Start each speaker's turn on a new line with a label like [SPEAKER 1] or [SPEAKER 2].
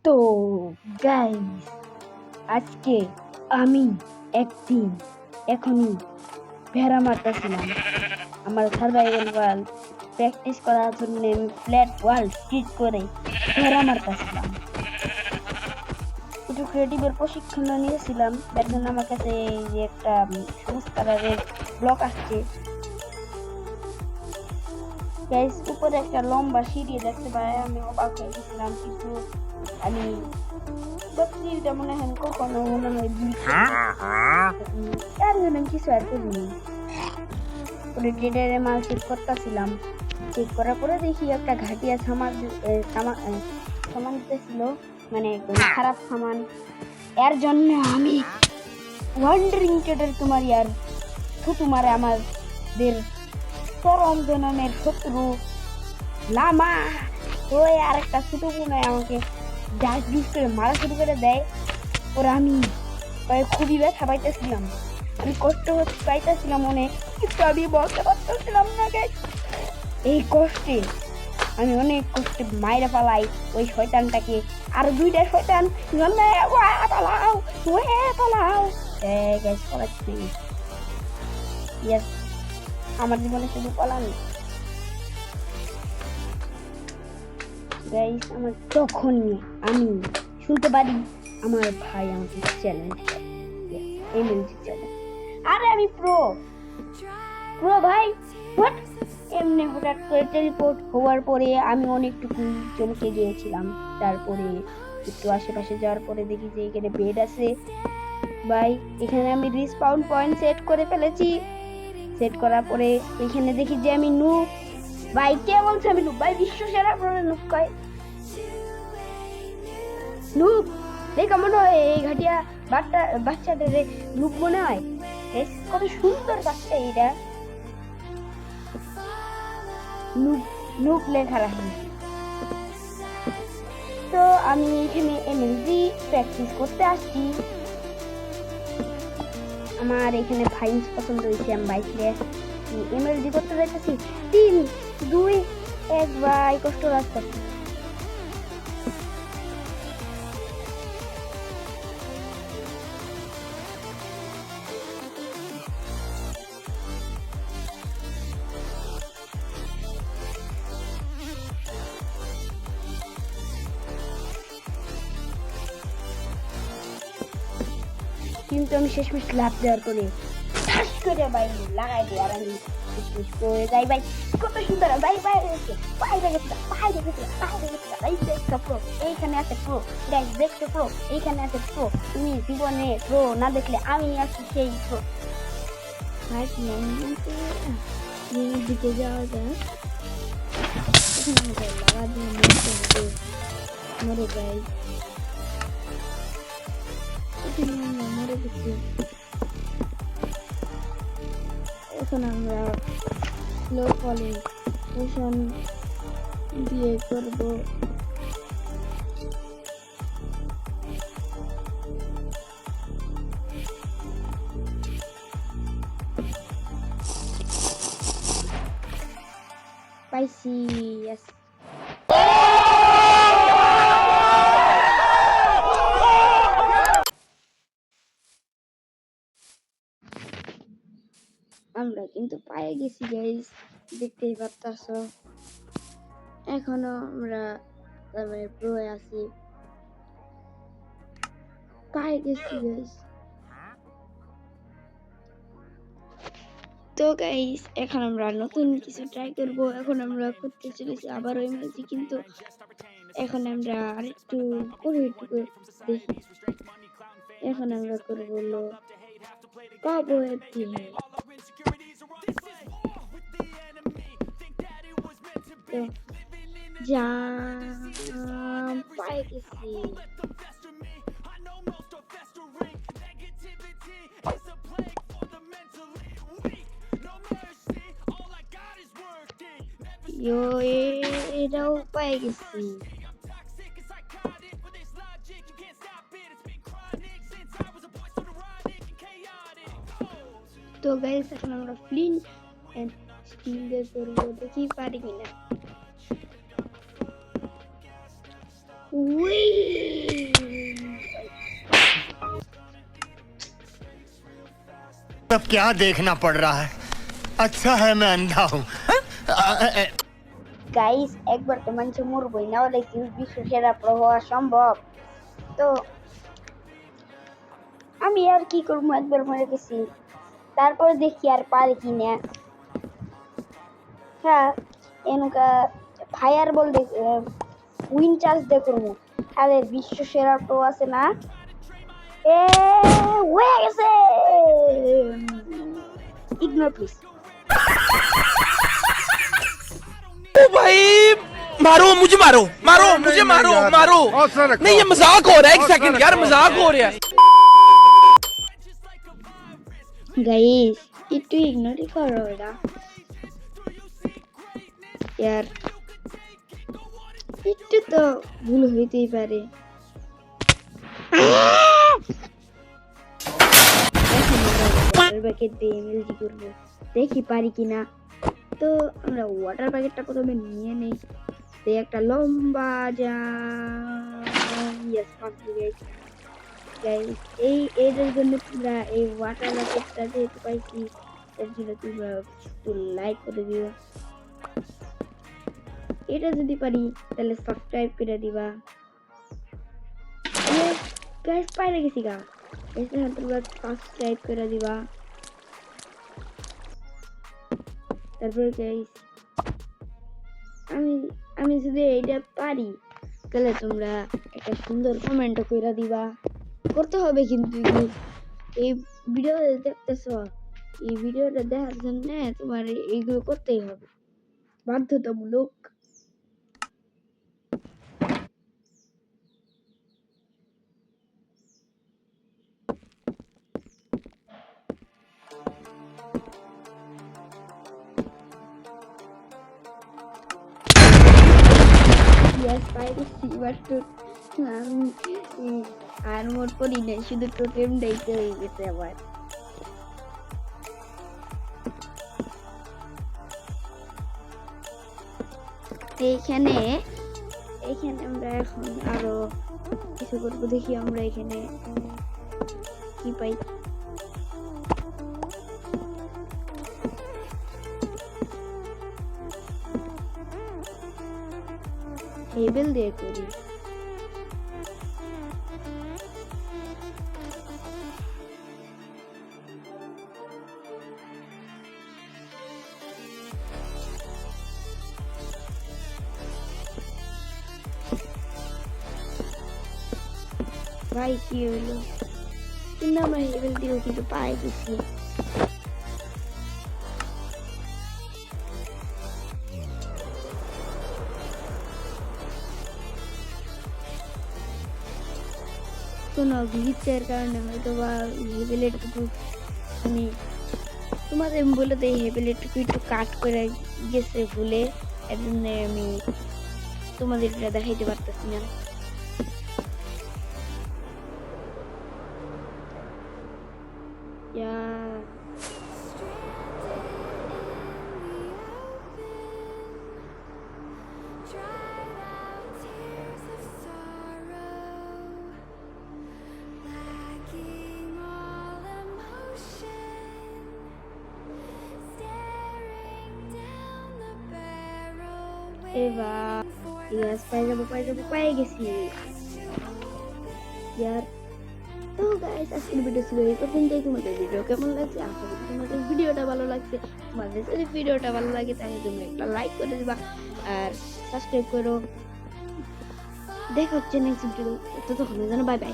[SPEAKER 1] তো গাইস, আজকে আমি একদিন এখনই ভেড়া মারতেছিলাম। আমার সার্ভাইভাল ওয়ার্ল্ড প্র্যাকটিস করার জন্য আমি ফ্ল্যাট ওয়ার্ল্ড স্টিচ করে ভেড়া মারতেছিলাম। একটু ক্রিয়েটিভের প্রশিক্ষণ নিয়েছিলাম, তার জন্য আমার কাছে এই যে একটা সবুজ কালারের ব্লক আসছে। গাইস, উপরে একটা লম্বা সিঁড়ি দেখতে পাই, আমি অবাক হয়ে গেছিলাম। কিন্তু আমি সিঁড়িটা মনে হয় কখনো মনে হয় তার জন্য কিছু আর করিনি। পরে ট্রেডারে মাল চেক করতেছিলাম। চেক করার পরে দেখি একটা ঘাটিয়া সামান দিতেছিল, মানে একদম খারাপ সামান। এর জন্য আমি ওয়ান্ডারিং ট্রেডার তোমার ইয়ার থুতু মারে আমাদের চরম জনমের শত্রু লামা ওই আর একটা ছোট বোনে আমাকে ডাক ডিস করে মারা শুরু করে দেয়। ওরা আমি খুবই ব্যথা পাইতেছিলাম, আমি কষ্ট পাইতেছিলাম অনেক, কিন্তু আমি বলতে পারতেছিলাম না। এই কষ্টে আমি অনেক কষ্টে মাইরা পালাই ওই শয়তানটাকে। আর দুইটা শয়তান পালাও পালাও আমার জীবনে শুধু পালানি। গাইস, আমার তখনই আমি শুনতে পারি আমার ভাই আমাকে চ্যালেঞ্জ করে। আরে আমি প্রো ভাই, এমনি হঠাৎ করে টেলিপোর্ট হওয়ার পরে আমি অনেকটুকু চমকে গিয়েছিলাম। তারপরে একটু আশেপাশে যাওয়ার পরে দেখি যে এখানে বেড আছে। ভাই, এখানে আমি রিস্পাউন্ড পয়েন্ট সেট করে ফেলেছি। সেট করার পরে এখানে দেখি যে আমি নুব। ভাই, কে বলছে আমি নুব? ভাই, বিশ্ব সেরা নুব কয় নুব। দেখা মনে হয় এই ঘাটিয়া বাচ্চাদের নুব মনে হয়। কত সুন্দর বাচ্চা এইটা, নুব লেখা রাখি। তো আমি এখানে এমএলজি প্র্যাকটিস করতে আসছি। আমার এখানে ফাইন্স পছন্দ হয়েছে, আমি বাইকে এমএলজি করতে যাইতেছি। 3, 2, 1 ভাই, কষ্ট রাস্তা। কিন্তু আমি শেষমেশ লাভ দেওয়ার পরে ঠাস করে ভাই লাগাই দিই, আর আমি করে যাই। ভাই, কত সুন্দর ভাই, বাইরে গেছে প্রো, এইখানে আছে প্রো। গাইস, দেখছো প্রো, এইখানে আছে প্রো। তুমি জীবনে প্রো না দেখলে আমি আছি সেই প্রো। ভাই, দিকে যাওয়া যায়, লাগা দিয়ে মরে যাই। এখন আমরা স্লো ফলে পোষণ দিয়ে করব। পাইছি, yes. আমরা কিন্তু পায়ে গেছি গাইস, দেখতেই পারতাছো। এখনো আমরা প্রো আছি, পায়ে গেছি গাইস। তো গাইস, এখন আমরা নতুন কিছু ট্রাই করব। এখন আমরা করতে চলেছি আবার ওই ম্যাচে, কিন্তু এখন আমরা আরেকটু করে দেখি। এখন আমরা করব হলো পাবো একটি জাম পাই গেছি। এটাও পাই গেছি। তো গাইস, এখন আমরা ফ্লিন্ট এন্ড স্টিল দিয়ে করবো, দেখি পারি কিনা। উই
[SPEAKER 2] सब क्या देखना पड़ रहा है। अच्छा है मैं अंधा हूँ।
[SPEAKER 1] গাইস একবার তো মানুষ মরবই না হলে কি বিশ্ব সেরা প্রো হওয়া সম্ভব? তো আমি আর কি করবো, একবার মরে গেছি, তারপর দেখি আর পারি কি না। হ্যাঁ এনকা ফায়ার বল দেখ উইন চার্জ দিয়ে করবো, তাহলে বিশ্ব সেরা প্রো আছে না এ হয়ে গেছে। Ignore please.
[SPEAKER 3] ओ भाई मारो मुझे, मारो मारो मुझे, मारो मारो। नहीं ये मजाक हो रहा है, एक सेकंड यार, मजाक हो रहा है।
[SPEAKER 1] গাইস একটু ইগনোরই করো এটা यार, একটু তো ভুল হইতেই পারে। ওয়াটার প্যাকেট দিয়ে এমএলজি করবো, দেখি পারি কিনা। তো আমরা ওয়াটার প্যাকেটটা প্রথমে নিয়ে নেই, একটা লম্বা যা এই এটার জন্য তোমরা এই ওয়াটার প্যাকেটটা যেহেতু পাইছি এর জন্য তোমরা একটু লাইক করে দিও। এটা যদি পারি তাহলে সাবস্ক্রাইব করে দিবা। গাইস পাইরে গেছি গা, এখানে তোমরা সাবস্ক্রাইব করে দিবা। তারপর গাইস আমি যদি এইটা পারি তাহলে তোমরা একটা সুন্দর কমেন্ট করে দিবা। করতে হবে কিন্তু এই ভিডিও দেখতেছ, এই ভিডিওটা দেখার জন্য তোমার এইগুলো করতেই হবে, বাধ্যতামূলক। আর মোট করি নাই, শুধু টোটেম ডাইতে হয়ে গেছে আবার। এইখানে আমরা এখন আরো কিছু করবো, দেখি আমরা এখানে কি পাই। টেবিল দিয়ে করি। ভাই কি হইলো, কিন্তু আমরা টেবিল দিয়েও কিন্তু পাই গেছি। কোনো গ্লিচের কারণে হয়তো বা হেভিলেটটুকু আমি তোমাদের বলে দিই, হেভিলেটটুকু একটু কাট করে গেছে ভুলে, এর জন্য আমি তোমাদের এটা দেখাইতে পারতেছি না। এবার ইয়াস পাই যাবো পাই গেছি ইয়ার। তো গাইস আজকের ভিডিও ছিল এই পর্যন্তই। তোমাদের ভিডিও কেমন লাগছে, আশা করি তোমাদের ভিডিওটা ভালো লাগছে। তোমাদের যদি ভিডিওটা ভালো লাগে তাহলে তুমি একটা লাইক করে দিবা আর সাবস্ক্রাইব করো। দেখা হচ্ছে নেক্সট ভিডিও, ততক্ষণের জন্য বাই বাই।